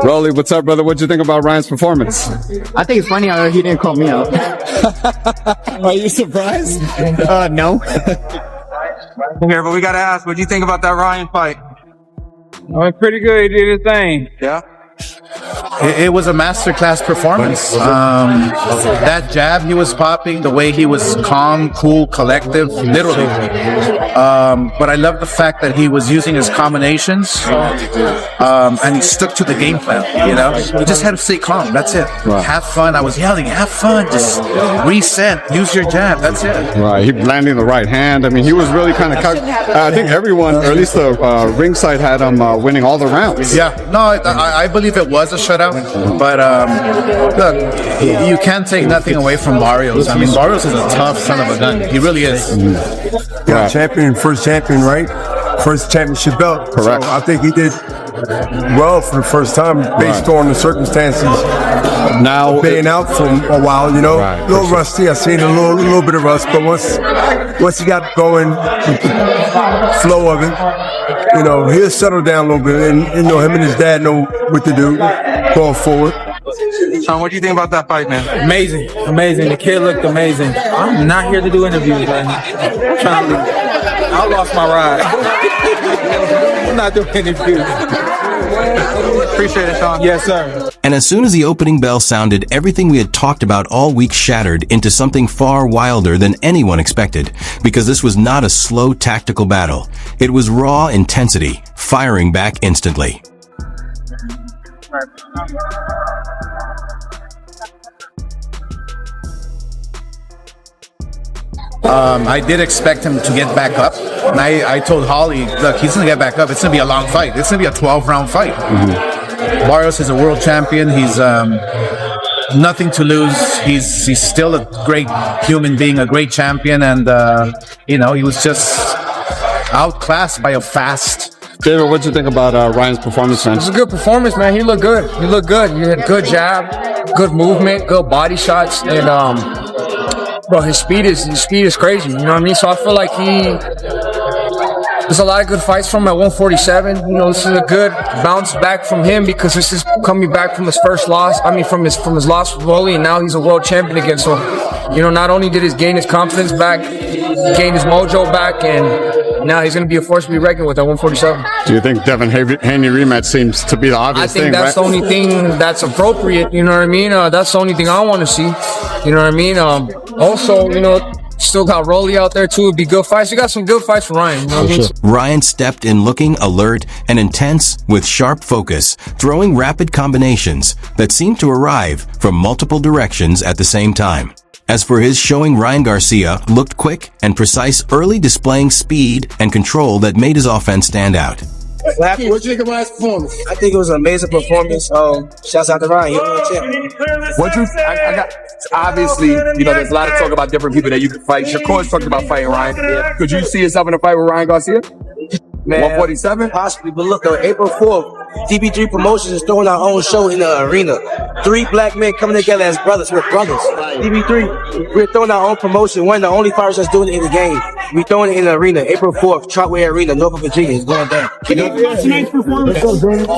Rolly, what's up, brother? What'd you think about Ryan's performance? I think it's funny how he didn't call me out. Are you surprised? No. Here, but we gotta ask, what do you think about that Ryan fight? Oh, pretty good. He did his thing. Yeah. It was a masterclass performance. That jab he was popping, the way he was calm, cool, collective, literally. But I love the fact that he was using his combinations, and he stuck to the game plan. You know, he just had to stay calm. That's it. Right. Have fun. I was yelling, have fun. Just reset. Use your jab. That's it. Right. He landing the right hand. I mean, he was really kind of. I think everyone, or at least the ringside, had him winning all the rounds. Yeah. No, I believe it was a shutout. But look, you can't take nothing away from Barrios. I mean, Barrios is a tough son of a gun. He really is. Yeah, champion, first champion, right? First championship belt. Correct. So I think he did well for the first time based on the circumstances. Now Being out for a while, you know, Right, a little rusty. I've seen a little bit of rust, but once he got going, the flow of it, you know, he'll settle down a little bit, and you know, him and his dad know what to do going forward. Sean, what do you think about that fight, man? Amazing. The kid looked amazing. I'm not here to do interviews, man. I'm trying to leave. I lost my ride. I'm not doing interviews. Appreciate it, Sean. Yes, sir. And as soon as the opening bell sounded, everything we had talked about all week shattered into something far wilder than anyone expected, because this was not a slow tactical battle. It was raw intensity, firing back instantly. I did expect him to get back up, and I told Holly, look, he's going to get back up. It's going to be a long fight. It's going to be a 12-round fight. Barrios is a world champion. He's nothing to lose. He's still a great human being, a great champion, and you know, he was just outclassed by a fast. David, what'd you think about Ryan's performance, man? It was a good performance, man. He looked good. He had good jab, good movement, good body shots, and bro, his speed is crazy. You know what I mean? So I feel like there's a lot of good fights from him at 147. You know, this is a good bounce back from him because this is coming back from his first loss. I mean, from his loss with Rolly, and now he's a world champion again. So, you know, not only did he gain his confidence back, he gained his mojo back, and now he's going to be a force to be reckoned with at 147. Do you think Devin Haney rematch seems to be the obvious thing? I think that's the only thing that's appropriate. You know what I mean? That's the only thing I want to see. You know what I mean? Also, you know, still got Rolly out there too. It'd be good fights. You got some good fights for Ryan. You know what I mean? Ryan stepped in looking alert and intense with sharp focus, throwing rapid combinations that seemed to arrive from multiple directions at the same time. As for his showing, Ryan Garcia looked quick and precise, early displaying speed and control that made his offense stand out. What you think about his performance? I think it was an amazing performance. Shouts out to Ryan. He was a champ. What you? I got obviously, you know, there's a lot of talk about different people that you could fight. Shakur's talked about fighting Ryan. Yeah. Could you see yourself in a fight with Ryan Garcia? Man, 147? Possibly, but look, on April 4th, DB3 Promotions is throwing our own show in the arena. 3 black men coming together as brothers. We're brothers. DB3, we're throwing our own promotion. One of the only fighters that's doing it in the game. We're throwing it in the arena. April 4th, Trotway Arena, Norfolk, Virginia. It's going down. Tonight's performance.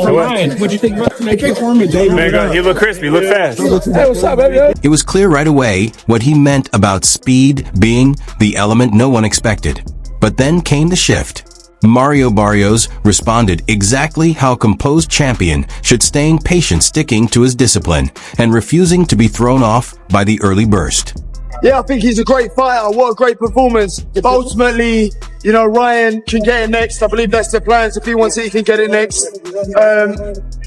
Ryan, what'd you think about tonight's performance, David? Man, he looked crispy, he looked fast. Hey, what's up, baby? It was clear right away what he meant about speed being the element no one expected. But then came the shift. Mario Barrios responded exactly how a composed champion should, staying patient, sticking to his discipline, and refusing to be thrown off by the early burst. Yeah, I think he's a great fighter. What a great performance. But ultimately, you know, Ryan can get it next. I believe that's the plans. If he wants it, he can get it next.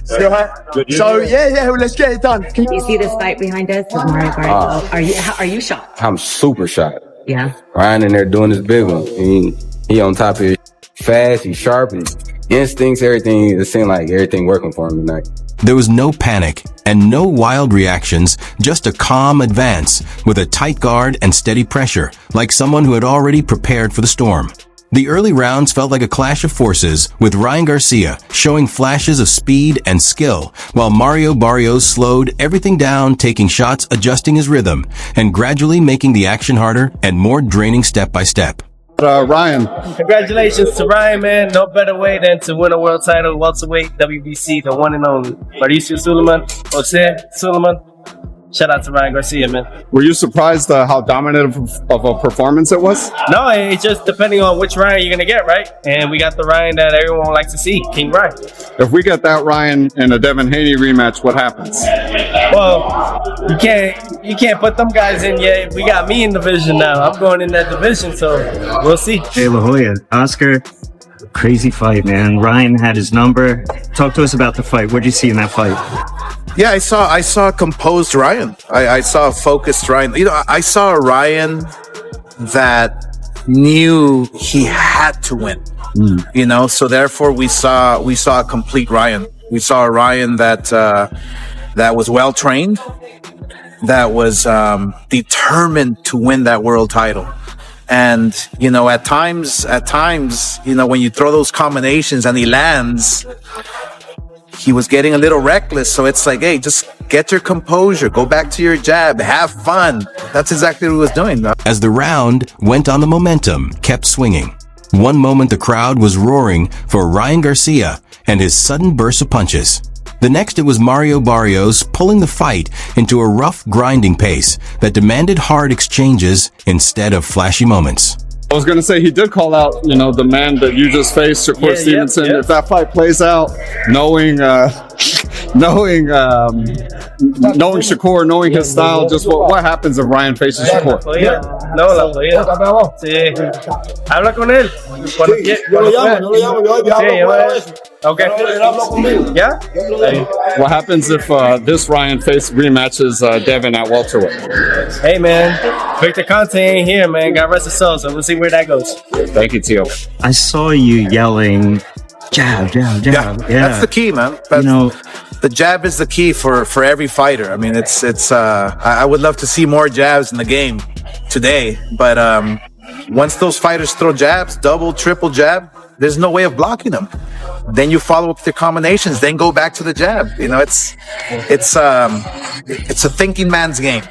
So yeah, let's get it done. Can you see this fight behind us with Mario Barrios? Are you shocked? I'm super shocked. Yeah. Ryan in there doing his big one. I mean, he on top of it. Fast, he's sharp, and instincts, everything. It seemed like everything working for him tonight. There was no panic and no wild reactions, just a calm advance with a tight guard and steady pressure, like someone who had already prepared for the storm. The early rounds felt like a clash of forces, with Ryan Garcia showing flashes of speed and skill, while Mario Barrios slowed everything down, taking shots, adjusting his rhythm, and gradually making the action harder and more draining step by step. Ryan. Congratulations to Ryan, man. No better way than to win a world title, welterweight, WBC, the one and only. Barrios Suleiman, Jose Suleiman. Shout out to Ryan Garcia, man. Were you surprised how dominant of a performance it was? No, it's just depending on which Ryan you're going to get, right? And we got the Ryan that everyone likes to see, King Ryan. If we get that Ryan in a Devin Haney rematch, what happens? Well, you can't put them guys in yet. We got me in the division now. I'm going in that division, so we'll see. Hey, La Hoya, Oscar, crazy fight, man. Ryan had his number. Talk to us about the fight. What did you see in that fight? Yeah, I saw a composed Ryan. I saw a focused Ryan. You know, I saw a Ryan that knew he had to win. You know, so therefore we saw a complete Ryan. We saw a Ryan that was well trained, that was determined to win that world title. And you know, at times, you know, when you throw those combinations and he lands, he was getting a little reckless. So it's like, hey, just get your composure, go back to your jab, have fun. That's exactly what he was doing, though. As the round went on, the momentum kept swinging. One moment the crowd was roaring for Ryan Garcia and his sudden burst of punches. The next, it was Mario Barrios pulling the fight into a rough, grinding pace that demanded hard exchanges instead of flashy moments. I was going to say, he did call out, you know, the man that you just faced, Shakur Stevenson. If that fight plays out, knowing Shakur, knowing his style, just what happens if Ryan faces Shakur? No, La Hoya. Sí. Habla con él. Okay. Yeah? What happens if this Ryan rematches Devin at welterweight? Hey, man. Victor Conte ain't here, man. Got rest of soul, so we'll see where that goes. Thank you, Tio. I saw you yelling, jab, jab, jab. Yeah. That's the key, man. You know, the jab is the key for every fighter. I mean, I would love to see more jabs in the game today, but once those fighters throw jabs, double, triple jab, there's no way of blocking them. Then you follow up with your combinations, then go back to the jab. You know, it's a thinking man's game.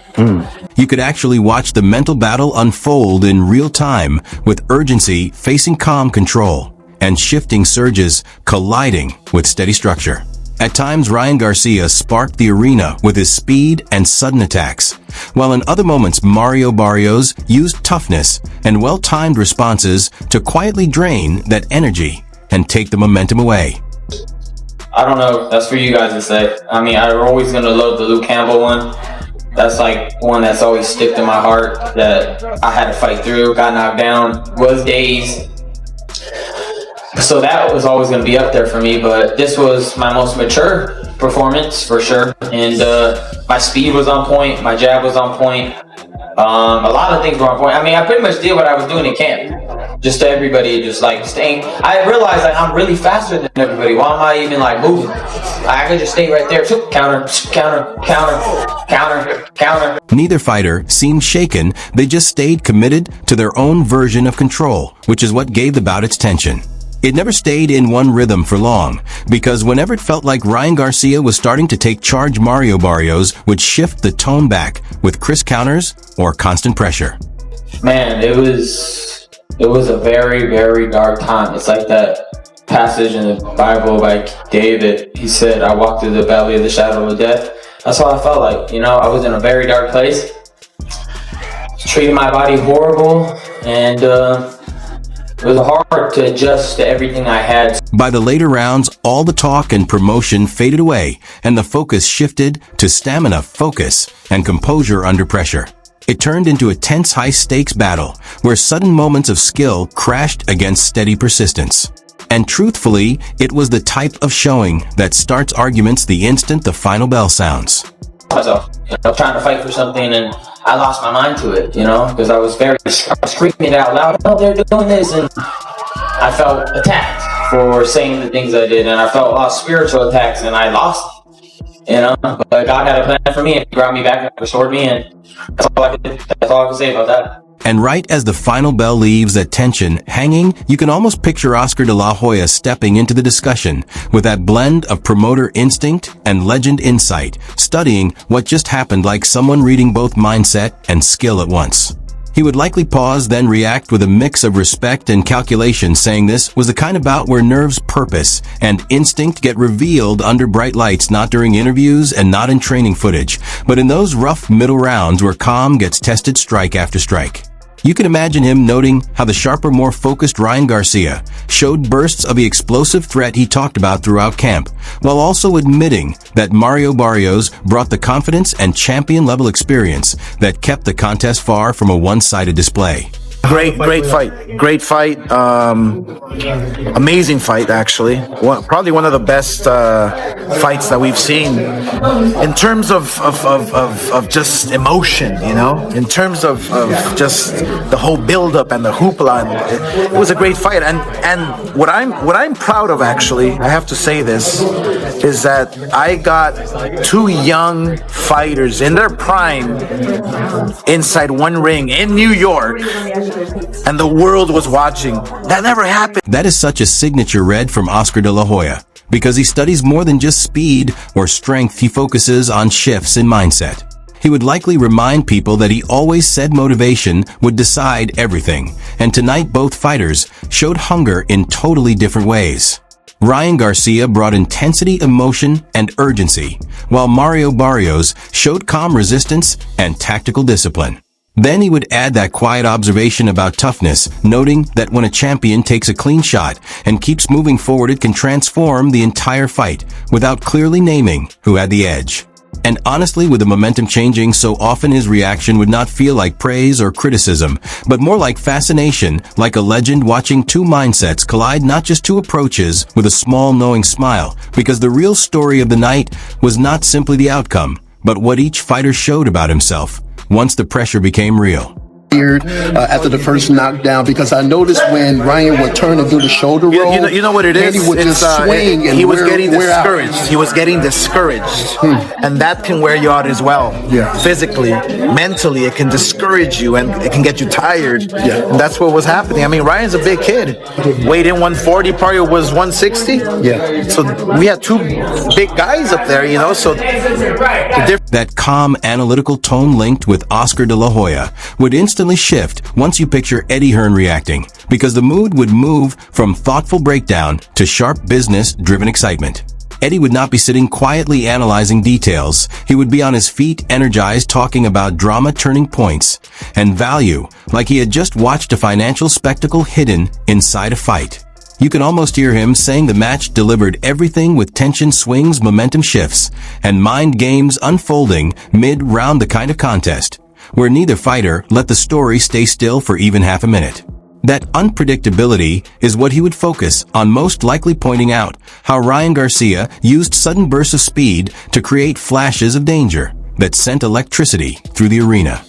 You could actually watch the mental battle unfold in real time, with urgency facing calm control and shifting surges colliding with steady structure. At times, Ryan Garcia sparked the arena with his speed and sudden attacks, while in other moments, Mario Barrios used toughness and well-timed responses to quietly drain that energy and take the momentum away. I don't know. That's for you guys to say. I mean, I'm always going to love the Luke Campbell one. That's like one that's always sticked in my heart that I had to fight through, got knocked down, was dazed. So that was always going to be up there for me, but this was my most mature performance for sure. And my speed was on point, my jab was on point. A lot of things were on point. I mean, I pretty much did what I was doing in camp. Just to everybody, just like staying. I realized that I'm really faster than everybody. Why am I even like moving? I could just stay right there. Counter, counter, counter, counter, counter. Neither fighter seemed shaken. They just stayed committed to their own version of control, which is what gave the bout its tension. It never stayed in one rhythm for long, because whenever it felt like Ryan Garcia was starting to take charge, Mario Barrios would shift the tone back with crisp counters or constant pressure. Man, it was a very, very dark time. It's like that passage in the Bible by David. He said, I walked through the valley of the shadow of death. That's what I felt like. You know, I was in a very dark place, treating my body horrible, and it was hard to adjust to everything I had. By the later rounds, all the talk and promotion faded away, and the focus shifted to stamina, focus, and composure under pressure. It turned into a tense, high-stakes battle, where sudden moments of skill crashed against steady persistence. And truthfully, it was the type of showing that starts arguments the instant the final bell sounds. Myself, you know, trying to fight for something, and I lost my mind to it, you know, because I was screaming out loud, oh, they're doing this, and I felt attacked for saying the things I did, and I felt a lot of spiritual attacks, and I lost, you know, but God had a plan for me, and He brought me back and restored me, and that's all I can say about that. And right as the final bell leaves that tension hanging, you can almost picture Oscar de la Hoya stepping into the discussion with that blend of promoter instinct and legend insight, studying what just happened like someone reading both mindset and skill at once. He would likely pause, then react with a mix of respect and calculation, saying this was the kind of bout where nerves, purpose, and instinct get revealed under bright lights, not during interviews and not in training footage, but in those rough middle rounds where calm gets tested strike after strike. You can imagine him noting how the sharper, more focused Ryan Garcia showed bursts of the explosive threat he talked about throughout camp, while also admitting that Mario Barrios brought the confidence and champion-level experience that kept the contest far from a one-sided display. Great fight. Amazing fight, actually. Probably one of the best fights that we've seen in terms of just emotion, you know, in terms of just the whole build-up and the hoopla. It was a great fight, and what I'm proud of, actually, I have to say this, is that I got two young fighters in their prime inside one ring in New York, and the world was watching. That never happened. That is such a signature read from Oscar de la Hoya, because he studies more than just speed or strength. He focuses on shifts in mindset. He would likely remind people that he always said motivation would decide everything, and tonight both fighters showed hunger in totally different ways. Ryan Garcia brought intensity, emotion, and urgency, while Mario Barrios showed calm resistance and tactical discipline. Then he would add that quiet observation about toughness, noting that when a champion takes a clean shot and keeps moving forward, it can transform the entire fight without clearly naming who had the edge. And honestly, with the momentum changing so often, his reaction would not feel like praise or criticism, but more like fascination, like a legend watching two mindsets collide, not just two approaches, with a small knowing smile, because the real story of the night was not simply the outcome, but what each fighter showed about himself once the pressure became real. After the first knockdown, because I noticed when Ryan would turn and do the shoulder roll, you know what it is? He would just swing and he was getting discouraged. He was getting discouraged, and that can wear you out as well. Yeah. Physically, mentally, it can discourage you and it can get you tired. Yeah. And that's what was happening. I mean, Ryan's a big kid. Weighed in 140, Barrio was 160. Yeah. So we had two big guys up there, you know. So that calm, analytical tone linked with Oscar de la Hoya would instantly shift once you picture Eddie Hearn reacting, because the mood would move from thoughtful breakdown to sharp business-driven excitement. Eddie would not be sitting quietly analyzing details. He would be on his feet, energized, talking about drama, turning points, and value, like he had just watched a financial spectacle hidden inside a fight. You can almost hear him saying the match delivered everything, with tension swings, momentum shifts, and mind games unfolding mid-round, the kind of contest where neither fighter let the story stay still for even half a minute. That unpredictability is what he would focus on, most likely pointing out how Ryan Garcia used sudden bursts of speed to create flashes of danger that sent electricity through the arena.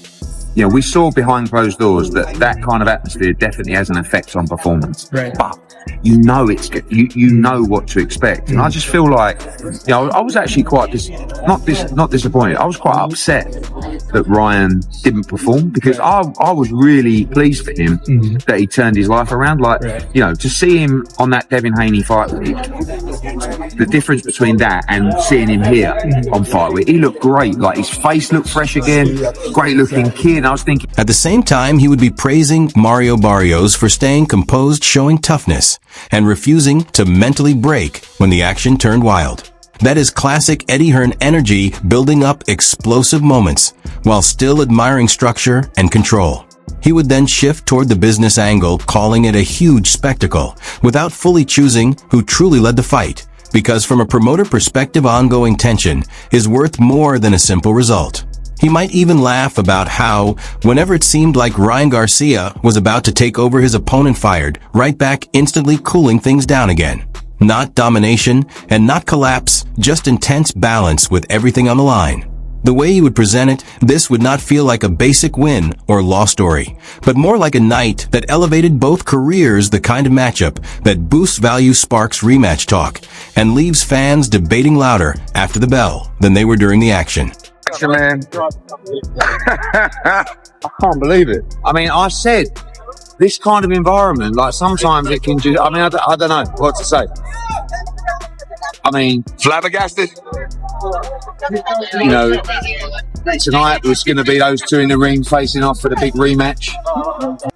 Yeah, we saw behind closed doors that kind of atmosphere definitely has an effect on performance. Right. But you know you know what to expect, and I just feel like, you know, I was actually quite not disappointed. I was quite upset that Ryan didn't perform, because I was really pleased for him that he turned his life around. Like, you know, to see him on that Devin Haney fight week, the difference between that and seeing him here on fight week, he looked great. Like, his face looked fresh again, great looking kid. I was thinking. At the same time, he would be praising Mario Barrios for staying composed, showing toughness, and refusing to mentally break when the action turned wild. That is classic Eddie Hearn energy, building up explosive moments while still admiring structure and control. He would then shift toward the business angle, calling it a huge spectacle, without fully choosing who truly led the fight, because from a promoter perspective, ongoing tension is worth more than a simple result. He might even laugh about how, whenever it seemed like Ryan Garcia was about to take over, his opponent fired right back, instantly cooling things down again. Not domination and not collapse, just intense balance with everything on the line. The way he would present it, this would not feel like a basic win or loss story, but more like a night that elevated both careers, the kind of matchup that boosts value, sparks rematch talk, and leaves fans debating louder after the bell than they were during the action. boxer, man. I can't believe it. I mean, I said this kind of environment, like sometimes it can just, I mean, I don't know what to say. I mean, flabbergasted. You know, tonight was going to be those two in the ring facing off for the big rematch.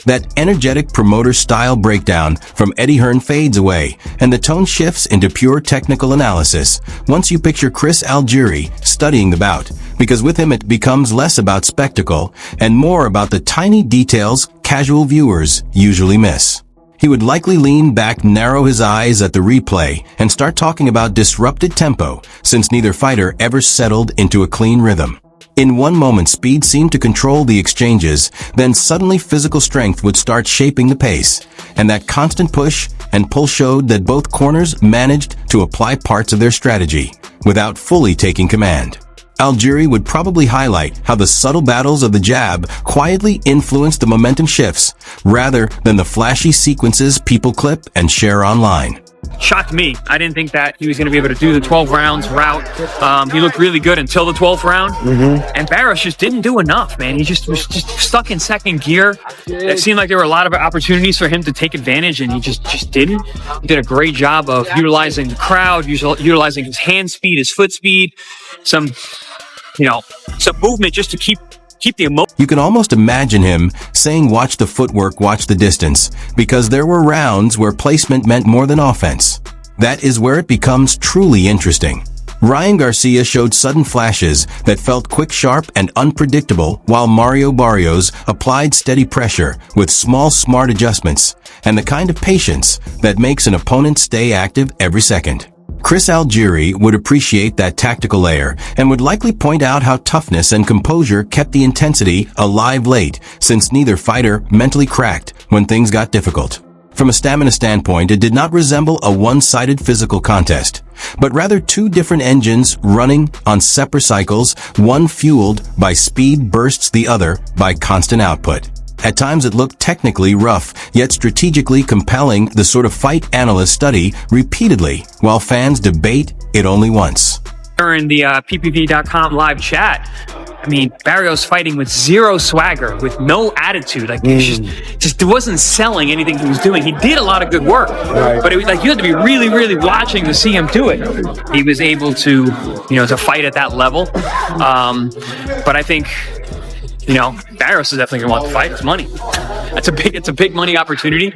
That energetic promoter style breakdown from Eddie Hearn fades away, and the tone shifts into pure technical analysis once you picture Chris Algieri studying the bout, because with him it becomes less about spectacle and more about the tiny details casual viewers usually miss. He would likely lean back, narrow his eyes at the replay, and start talking about disrupted tempo, since neither fighter ever settled into a clean rhythm. In one moment, speed seemed to control the exchanges, then suddenly physical strength would start shaping the pace, and that constant push and pull showed that both corners managed to apply parts of their strategy without fully taking command. Algieri would probably highlight how the subtle battles of the jab quietly influenced the momentum shifts, rather than the flashy sequences people clip and share online. Shocked me. I didn't think that he was going to be able to do the 12 rounds route. He looked really good until the 12th round. And Barrios just didn't do enough, man. He just was just stuck in second gear. It seemed like there were a lot of opportunities for him to take advantage, and he just didn't. He did a great job of utilizing the crowd, utilizing his hand speed, his foot speed, some movement just to keep the emotion. You can almost imagine him saying, "Watch the footwork, watch the distance," because there were rounds where placement meant more than offense. That is where it becomes truly interesting. Ryan Garcia showed sudden flashes that felt quick, sharp, and unpredictable, while Mario Barrios applied steady pressure with small, smart adjustments and the kind of patience that makes an opponent stay active every second. Chris Algieri would appreciate that tactical layer and would likely point out how toughness and composure kept the intensity alive late, since neither fighter mentally cracked when things got difficult. From a stamina standpoint, it did not resemble a one-sided physical contest, but rather two different engines running on separate cycles, one fueled by speed bursts, the other by constant output. At times it looked technically rough, yet strategically compelling, the sort of fight analysts study repeatedly, while fans debate it only once. In the PPV.com live chat, I mean, Barrios fighting with zero swagger, with no attitude. Like, just wasn't selling anything he was doing. He did a lot of good work, but it was like you had to be really, really watching to see him do it. He was able to, to fight at that level. But I think, Barrios is definitely going to want to fight. It's money. It's a big money opportunity.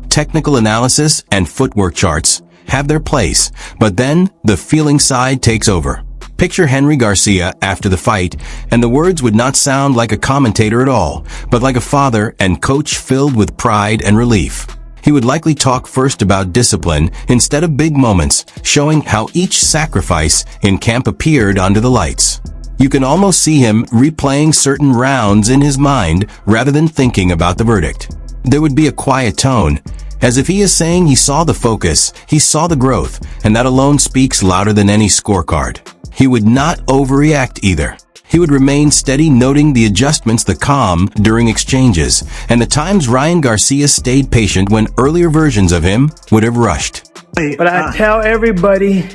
Technical analysis and footwork charts have their place, but then the feeling side takes over. Picture Henry Garcia after the fight, and the words would not sound like a commentator at all, but like a father and coach filled with pride and relief. He would likely talk first about discipline instead of big moments, showing how each sacrifice in camp appeared under the lights. You can almost see him replaying certain rounds in his mind rather than thinking about the verdict. There would be a quiet tone, as if he is saying he saw the focus, he saw the growth, and that alone speaks louder than any scorecard. He would not overreact either. He would remain steady, noting the adjustments, the calm during exchanges, and the times Ryan Garcia stayed patient when earlier versions of him would have rushed. But I tell everybody,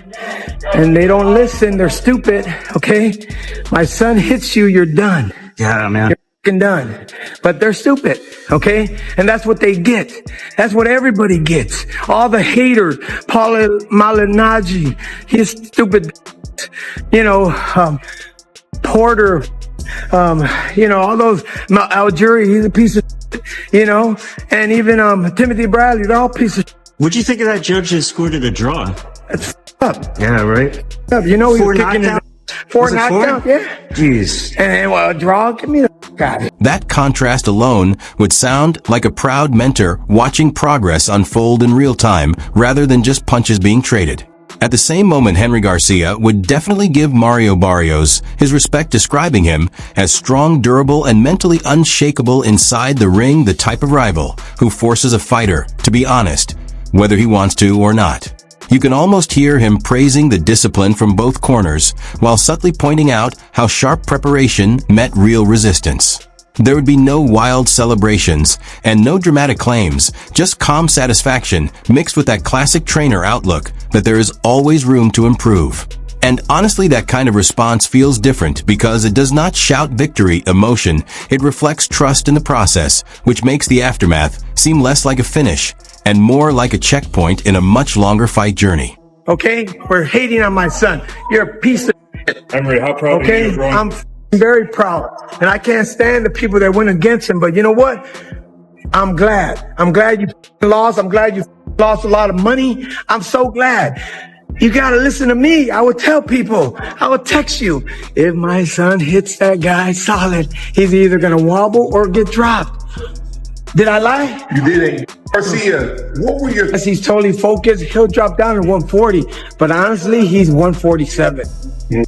and they don't listen, they're stupid, okay? My son hits you, you're done. Yeah, man. You're fucking done. But they're stupid, okay? And that's what they get. That's what everybody gets. All the haters, Paula Malignaggi, he's stupid. Porter, all those, Algieri, he's a piece of shit, and even Timothy Bradley, they're all pieces of shit. What'd you think of that judge that scored it a draw? That's up. Yeah, right. He was kicking it. Four knockdowns, yeah. Jeez. And a draw, give me the guy. That contrast alone would sound like a proud mentor watching progress unfold in real time rather than just punches being traded. At the same moment, Henry Garcia would definitely give Mario Barrios his respect, describing him as strong, durable, and mentally unshakable inside the ring, the type of rival who forces a fighter to be honest, whether he wants to or not. You can almost hear him praising the discipline from both corners, while subtly pointing out how sharp preparation met real resistance. There would be no wild celebrations and no dramatic claims, just calm satisfaction mixed with that classic trainer outlook that there is always room to improve. And honestly, that kind of response feels different because it does not shout victory emotion. It reflects trust in the process, which makes the aftermath seem less like a finish and more like a checkpoint in a much longer fight journey. Okay? We're hating on my son. You're a piece of shit. Emery, how proud are you, bro? I'm very proud. And I can't stand the people that went against him. But you know what? I'm glad. I'm glad you lost. I'm glad you lost a lot of money. I'm so glad. You gotta listen to me. I would tell people. I would text you. If my son hits that guy solid, he's either gonna wobble or get dropped. Did I lie? You didn't. Garcia, what were your... As he's totally focused, he'll drop down to 140. But honestly, he's 147.